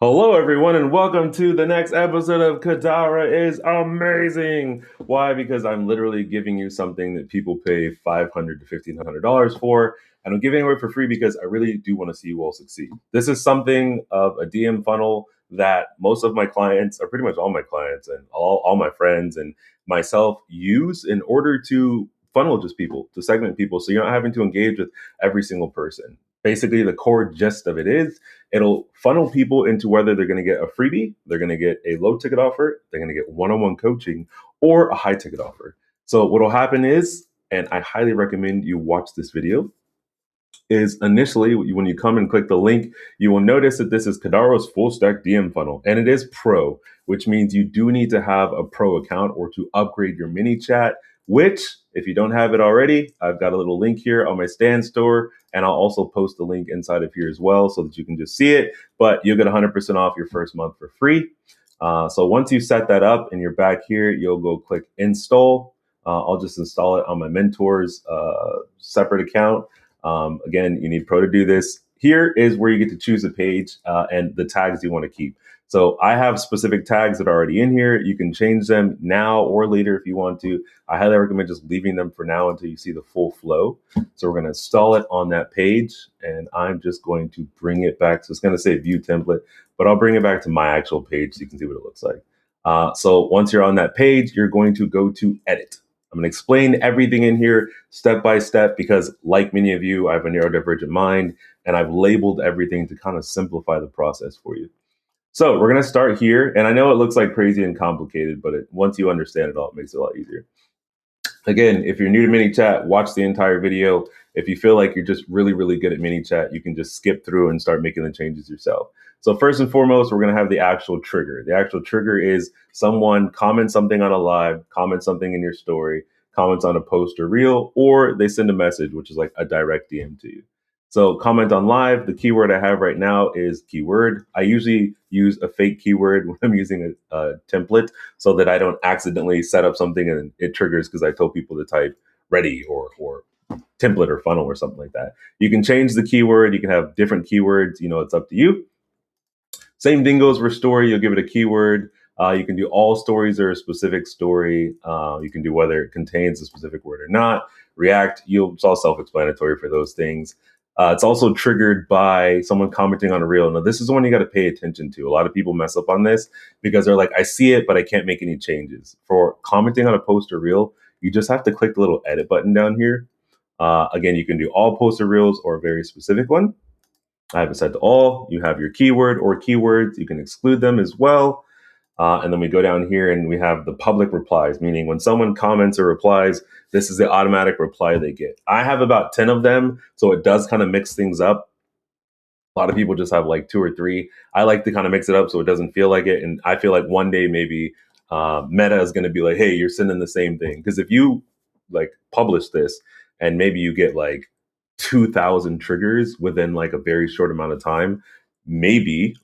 Hello, everyone, and welcome to the next episode of Kadara is Amazing. Why? Because I'm literally giving you something that people pay $500 to $1,500 for, and I'm giving it away for free because I really do want to see you all succeed. This is something of a DM funnel that most of my clients, or pretty much all my clients, and all my friends and myself use in order to funnel just people, to segment people, so you're not having to engage with every single person. Basically, the core gist of it is it'll funnel people into whether they're going to get a freebie, they're going to get a low ticket offer, they're going to get one-on-one coaching, or a high ticket offer. So what will happen is, and I highly recommend you watch this video, is initially when you come and click the link, you will notice that this is Kadaro's full stack DM funnel, and it is pro, which means you do need to have a pro account or to upgrade your ManyChat, which if you don't have it already, I've got a little link here on my stand store, and I'll also post the link inside of here as well so that you can just see it, but you'll get 100% off your first month for free. So once you set that up and you're back here, you'll go click install. I'll just install it on my mentor's separate account. Again, you need Pro to do this. Here is where you get to choose a page and the tags you want to keep. So I have specific tags that are already in here. You can change them now or later if you want to. I highly recommend just leaving them for now until you see the full flow. So we're going to install it on that page, and I'm just going to bring it back. So it's going to say view template, but I'll bring it back to my actual page so you can see what it looks like. So once you're on that page, you're going to go to edit. I'm going to explain everything in here step by step because, like many of you, I have a neurodivergent mind and I've labeled everything to kind of simplify the process for you. So we're going to start here. And I know it looks like crazy and complicated, but once you understand it all, it makes it a lot easier. Again, if you're new to ManyChat, watch the entire video. If you feel like you're just really, really good at ManyChat, you can just skip through and start making the changes yourself. So first and foremost, we're going to have the actual trigger. The actual trigger is someone comments something on a live, comments something in your story, comments on a post or reel, or they send a message, which is like a direct DM to you. So comment on live, the keyword I have right now is keyword. I usually use a fake keyword when I'm using a template so that I don't accidentally set up something and it triggers because I told people to type ready or template or funnel or something like that. You can change the keyword. You can have different keywords. It's up to you. Same thing goes for story. You'll give it a keyword. You can do all stories or a specific story. You can do whether it contains a specific word or not. React, it's all self-explanatory for those things. It's also triggered by someone commenting on a reel. Now, this is one you got to pay attention to. A lot of people mess up on this because they're like, I see it, but I can't make any changes. For commenting on a post or reel, you just have to click the little edit button down here. Again, you can do all post or reels or a very specific one. I have it set to all. You have your keyword or keywords. You can exclude them as well. And then we go down here and we have the public replies, meaning when someone comments or replies, this is the automatic reply they get. I have about 10 of them, so it does kind of mix things up. A lot of people just have like 2 or 3. I like to kind of mix it up so it doesn't feel like it. And I feel like one day maybe Meta is going to be like, hey, you're sending the same thing. Because if you like publish this and maybe you get like 2,000 triggers within like a very short amount of time, maybe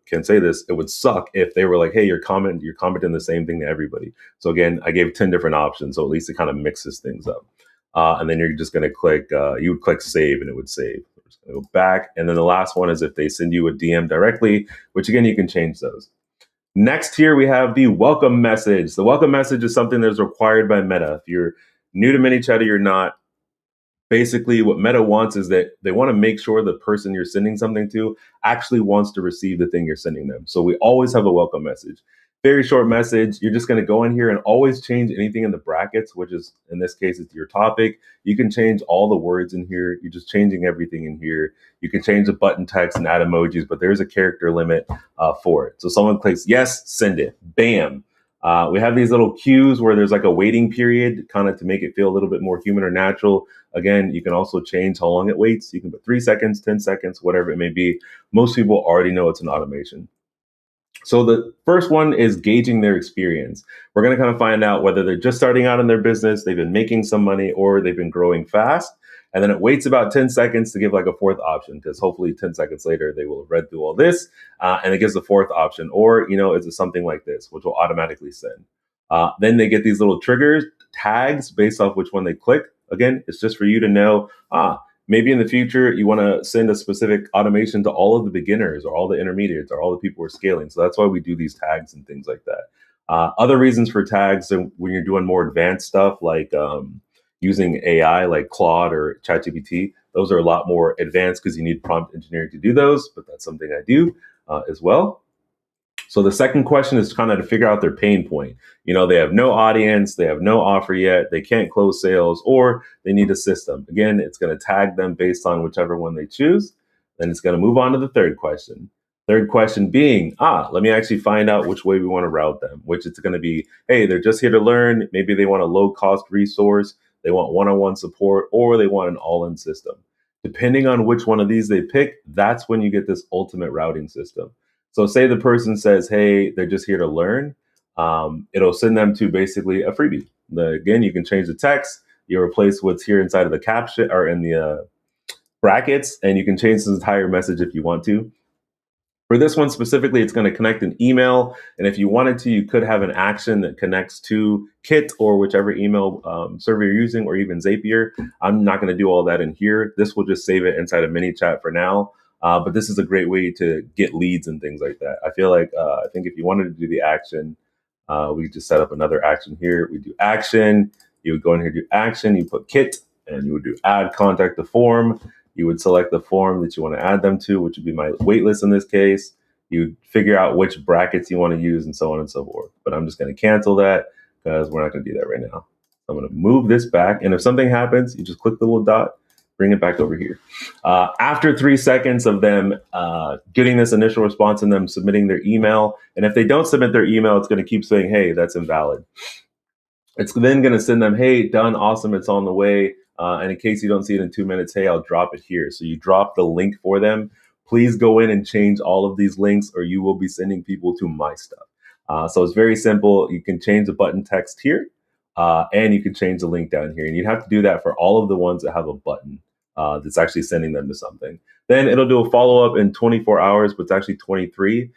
can't say this, it would suck if they were like, hey, you're commenting the same thing to everybody. So again, I gave 10 different options, so at least it kind of mixes things up. And then you're just going to click, you would click save and it would save. We're just going to go back. And then the last one is if they send you a DM directly, which again, you can change those. Next here, we have the welcome message. The welcome message is something that's required by Meta. If you're new to ManyChat or you're not, basically what Meta wants is that they want to make sure the person you're sending something to actually wants to receive the thing you're sending them. So we always have a welcome message. Very short message. You're just going to go in here and always change anything in the brackets, which is, in this case, it's your topic. You can change all the words in here. You're just changing everything in here. You can change the button text and add emojis, but there's a character limit for it. So someone clicks yes, send it. Bam. We have these little cues where there's like a waiting period, kind of to make it feel a little bit more human or natural. Again, you can also change how long it waits. You can put 3 seconds, 10 seconds, whatever it may be. Most people already know it's an automation. So the first one is gauging their experience. We're going to kind of find out whether they're just starting out in their business, they've been making some money, or they've been growing fast. And then it waits about 10 seconds to give like a fourth option, because hopefully 10 seconds later, they will have read through all this. And it gives the fourth option. Or, is it something like this, which will automatically send. Then they get these little triggers, tags based off which one they click. Again, it's just for you to know, Maybe in the future, you want to send a specific automation to all of the beginners or all the intermediates or all the people who are scaling. So that's why we do these tags and things like that. Other reasons for tags, and when you're doing more advanced stuff like using AI like Claude or ChatGPT, those are a lot more advanced because you need prompt engineering to do those, but that's something I do as well. So the second question is kind of to figure out their pain point. They have no audience, they have no offer yet, they can't close sales, or they need a system. Again, it's going to tag them based on whichever one they choose. Then it's going to move on to the third question. Third question being, let me actually find out which way we want to route them, which it's going to be, hey, they're just here to learn. Maybe they want a low cost resource, they want one-on-one support, or they want an all-in system. Depending on which one of these they pick, that's when you get this ultimate routing system. So say the person says, hey, they're just here to learn. It'll send them to basically a freebie. Again, you can change the text. You replace what's here inside of the caption or in the brackets, and you can change the entire message if you want to. For this one specifically, it's going to connect an email. And if you wanted to, you could have an action that connects to Kit or whichever email server you're using, or even Zapier. I'm not going to do all that in here. This will just save it inside of ManyChat for now. But this is a great way to get leads and things like that. I feel like, I think if you wanted to do the action, we just set up another action here. We do action. You would go in here, do action. You put Kit, and you would do add contact to form. You would select the form that you want to add them to, which would be my waitlist in this case. You figure out which brackets you want to use and so on and so forth. But I'm just going to cancel that because we're not going to do that right now. I'm going to move this back. And if something happens, you just click the little dot, bring it back over here. After 3 seconds of them getting this initial response and them submitting their email, and if they don't submit their email, it's going to keep saying, hey, that's invalid. It's then going to send them, hey, done, awesome, it's on the way. And in case you don't see it in 2 minutes, hey, I'll drop it here. So you drop the link for them. Please go in and change all of these links, or you will be sending people to my stuff. So it's very simple. You can change the button text here, and you can change the link down here. And you'd have to do that for all of the ones that have a button that's actually sending them to something. Then it'll do a follow-up in 24 hours, but it's actually 23.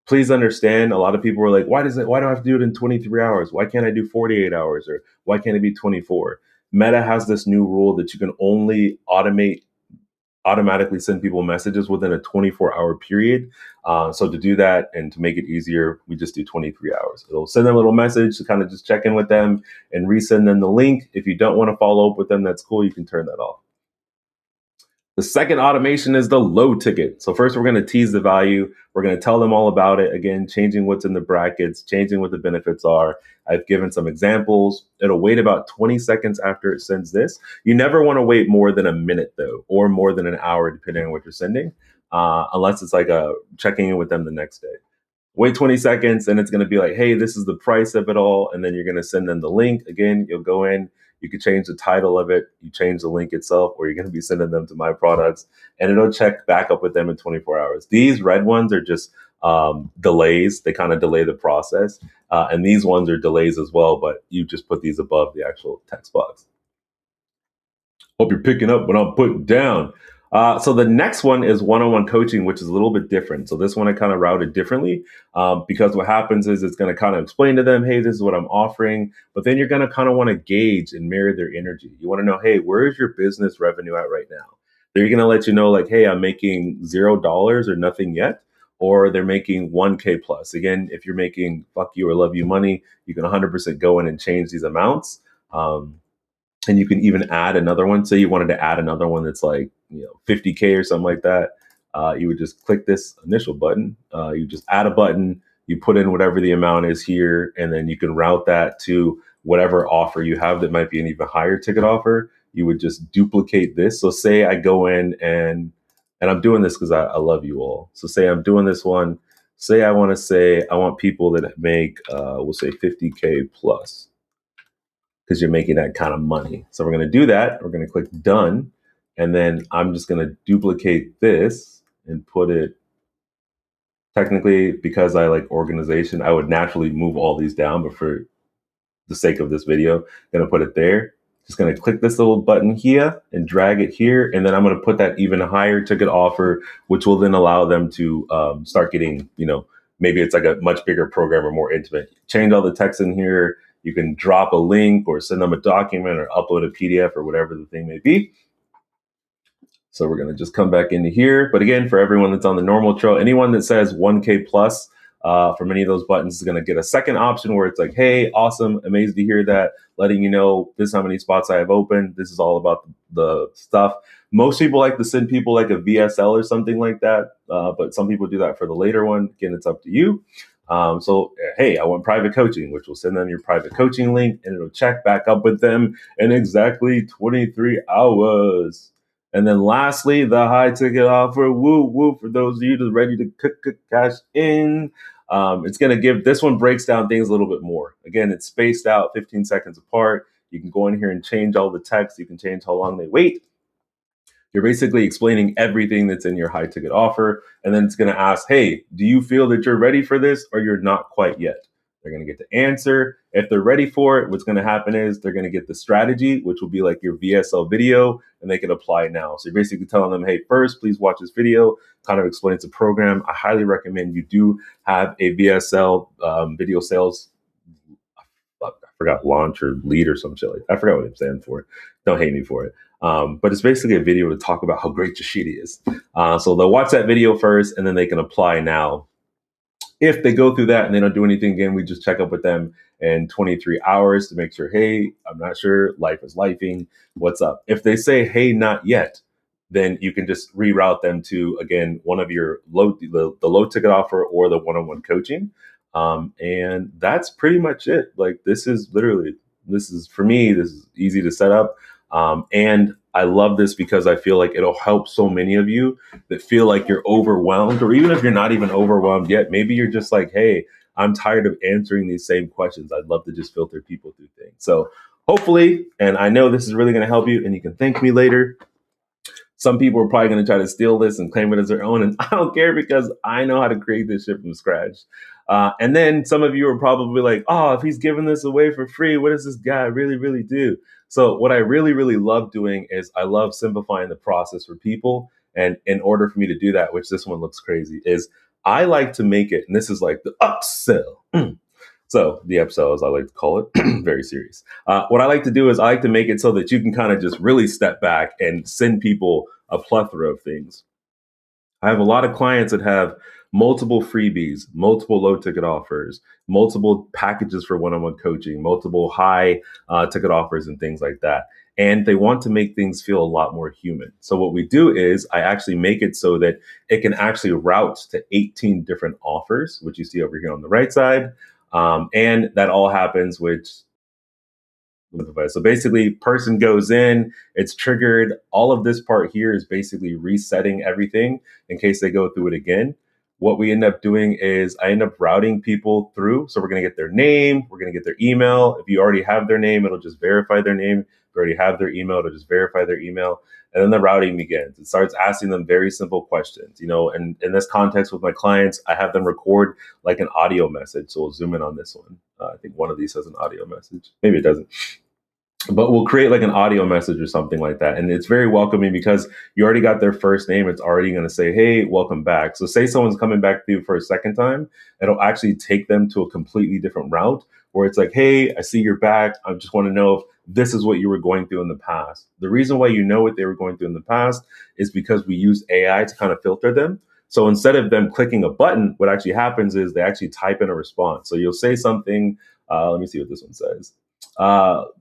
Please understand, a lot of people were like, why do I have to do it in 23 hours? Why can't I do 48 hours? Or why can't it be 24? Meta has this new rule that you can only automatically send people messages within a 24-hour period. So to do that and to make it easier, we just do 23 hours. It'll send them a little message to kind of just check in with them and resend them the link. If you don't want to follow up with them, that's cool. You can turn that off. The second automation is the low ticket. So first, we're going to tease the value. We're going to tell them all about it. Again, changing what's in the brackets, changing what the benefits are. I've given some examples. It'll wait about 20 seconds after it sends this. You never want to wait more than a minute, though, or more than an hour, depending on what you're sending, unless it's like checking in with them the next day. Wait 20 seconds, and it's going to be like, hey, this is the price of it all. And then you're going to send them the link. Again, you'll go in. You can change the title of it. You change the link itself, or you're going to be sending them to my products, and it'll check back up with them in 24 hours. These red ones are just delays. They kind of delay the process. And these ones are delays as well, but you just put these above the actual text box. Hope you're picking up what I'm putting down. So the next one is one-on-one coaching, which is a little bit different. So this one I kind of routed differently because what happens is it's going to kind of explain to them, hey, this is what I'm offering. But then you're going to kind of want to gauge and mirror their energy. You want to know, hey, where is your business revenue at right now? They're going to let you know, like, hey, I'm making $0 or nothing yet. Or they're making 1K plus. Again, if you're making fuck you or love you money, you can 100% go in and change these amounts. And you can even add another one. Say you wanted to add another one that's like 50K or something like that. You would just click this initial button. You just add a button. You put in whatever the amount is here, and then you can route that to whatever offer you have that might be an even higher ticket offer. You would just duplicate this. So say I go in and I'm doing this because I love you all. So say I'm doing this one. Say I want people that make, we'll say 50K plus, because you're making that kind of money. So we're going to do that. We're going to click done. And then I'm just going to duplicate this and put it, technically, because I like organization, I would naturally move all these down, but for the sake of this video, I'm going to put it there. Just going to click this little button here and drag it here. And then I'm going to put that even higher ticket offer, which will then allow them to start getting, maybe it's like a much bigger program or more intimate. Change all the text in here. You can drop a link or send them a document or upload a PDF or whatever the thing may be. So we're going to just come back into here. But again, for everyone that's on the normal trail, anyone that says 1K plus from any of those buttons is going to get a second option where it's like, hey, awesome, amazing to hear that, letting you know this is how many spots I have open. This is all about the stuff. Most people like to send people like a VSL or something like that, but some people do that for the later one. Again, it's up to you. Hey, I want private coaching, which will send them your private coaching link, and it'll check back up with them in exactly 23 hours. And then lastly, the high ticket offer, woo woo, for those of you that are ready to cash in. It's going to give, this one breaks down things a little bit more. Again, it's spaced out 15 seconds apart. You can go in here and change all the text. You can change how long they wait. You're basically explaining everything that's in your high ticket offer. And then it's going to ask, hey, do you feel that you're ready for this or you're not quite yet? They're going to get the answer. If they're ready for it, what's going to happen is they're going to get the strategy, which will be like your VSL video, and they can apply now. So you're basically telling them, hey, first, please watch this video, kind of explains the program. I highly recommend you do have a VSL video sales, I forgot, launch or lead or some shit like that. I forgot what it stands for. Don't hate me for it. But it's basically a video to talk about how great your shit is. So they'll watch that video first, and then they can apply now. If they go through that and they don't do anything again, we just check up with them in 23 hours to make sure, hey, I'm not sure, life is lifing, what's up? If they say, hey, not yet, then you can just reroute them to, again, one of your the low ticket offer or the one-on-one coaching. And that's pretty much it. Like, this is for me, this is easy to set up. And I love this because I feel like it'll help so many of you that feel like you're overwhelmed, or even if you're not even overwhelmed yet, maybe you're just like, hey, I'm tired of answering these same questions. I'd love to just filter people through things. So hopefully, and I know this is really going to help you, and you can thank me later. Some people are probably going to try to steal this and claim it as their own, and I don't care because I know how to create this shit from scratch. And then some of you are probably like, oh, if he's giving this away for free, what does this guy really, really do? So what I really, really love doing is I love simplifying the process for people. And in order for me to do that, which this one looks crazy, is I like to make it, and this is like the upsell. So the upsell, as I like to call it, very serious. What I like to do is I like to make it so that you can kind of just really step back and send people a plethora of things. I have a lot of clients that have multiple freebies, multiple low ticket offers, multiple packages for one-on-one coaching, multiple high ticket offers and things like that. And they want to make things feel a lot more human. So what we do is I actually make it so that it can actually route to 18 different offers, which you see over here on the right side. And that all happens with, so basically, person goes in, it's triggered. All of this part here is basically resetting everything in case they go through it again. What we end up doing is I end up routing people through. So we're going to get their name, we're going to get their email. If you already have their name, it'll just verify their name. If you already have their email, it'll just verify their email. And then the routing begins. It starts asking them very simple questions. And in this context with my clients, I have them record like an audio message. So we'll zoom in on this one. I think one of these has an audio message. Maybe it doesn't. But we'll create like an audio message or something like that. And it's very welcoming because you already got their first name. It's already going to say, hey, welcome back. So say someone's coming back to you for a second time, it'll actually take them to a completely different route where it's like, hey, I see you're back. I just want to know if this is what you were going through in the past. The reason why you know what they were going through in the past is because we use AI to kind of filter them. So instead of them clicking a button, what actually happens is they actually type in a response. So you'll say something. Let me see what this one says.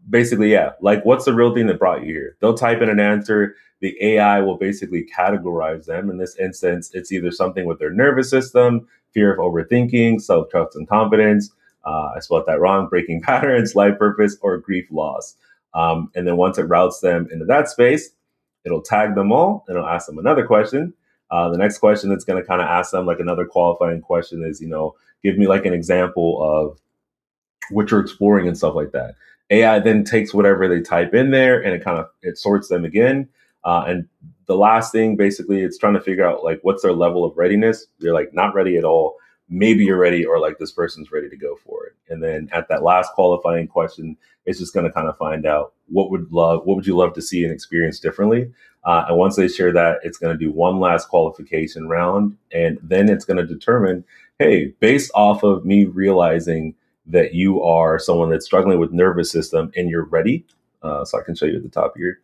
Basically, yeah, like what's the real thing that brought you here? They'll type in an answer. The AI will basically categorize them. In this instance, it's either something with their nervous system, fear of overthinking, self-trust and confidence. I spelled that wrong, breaking patterns, life purpose, or grief loss. And then once it routes them into that space, it'll tag them all and it'll ask them another question. The next question it's going to kind of ask them like another qualifying question is, give me like an example of what you're exploring and stuff like that. AI then takes whatever they type in there and it sorts them again. And the last thing, basically, it's trying to figure out like what's their level of readiness. You're like not ready at all. Maybe you're ready, or like this person's ready to go for it. And then at that last qualifying question, it's just going to kind of find out what would you love to see and experience differently. And once they share that, it's going to do one last qualification round, and then it's going to determine, hey, based off of me realizing that you are someone that's struggling with nervous system and you're ready. So I can show you at the top here.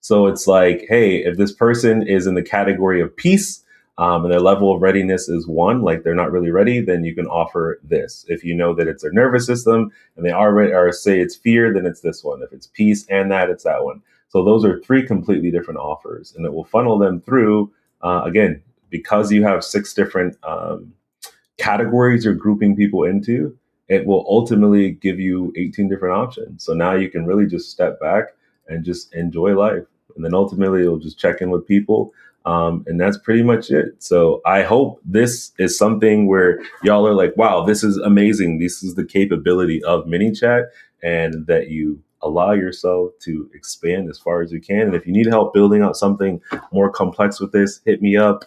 So it's like, hey, if this person is in the category of peace, and their level of readiness is 1, like they're not really ready, then you can offer this. If you know that it's their nervous system and they are ready, or say it's fear, then it's this one. If it's peace and that, it's that one. So those are 3 completely different offers, and it will funnel them through, again, because you have 6 different categories you're grouping people into, it will ultimately give you 18 different options. So now you can really just step back and just enjoy life. And then ultimately, you'll just check in with people. And that's pretty much it. So I hope this is something where y'all are like, wow, this is amazing. This is the capability of ManyChat, and that you allow yourself to expand as far as you can. And if you need help building out something more complex with this, hit me up.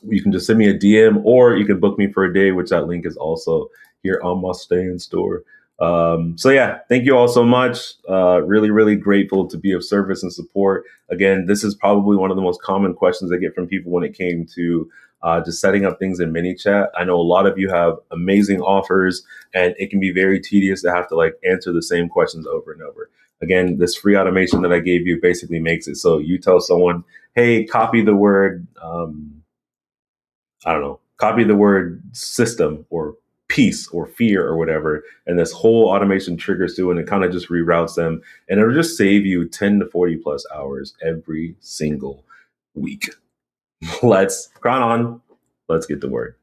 You can just send me a DM, or you can book me for a day, which that link is also here on my Stay in Store. So yeah, thank you all so much. Really, really grateful to be of service and support. Again, this is probably one of the most common questions I get from people when it came to just setting up things in ManyChat. I know a lot of you have amazing offers, and it can be very tedious to have to like answer the same questions over and over. Again, this free automation that I gave you basically makes it so you tell someone, hey, copy the word, I don't know, copy the word system or peace or fear or whatever, and this whole automation triggers through and it kind of just reroutes them, and it'll just save you 10 to 40 plus hours every single week. Let's crown on. Let's get to work.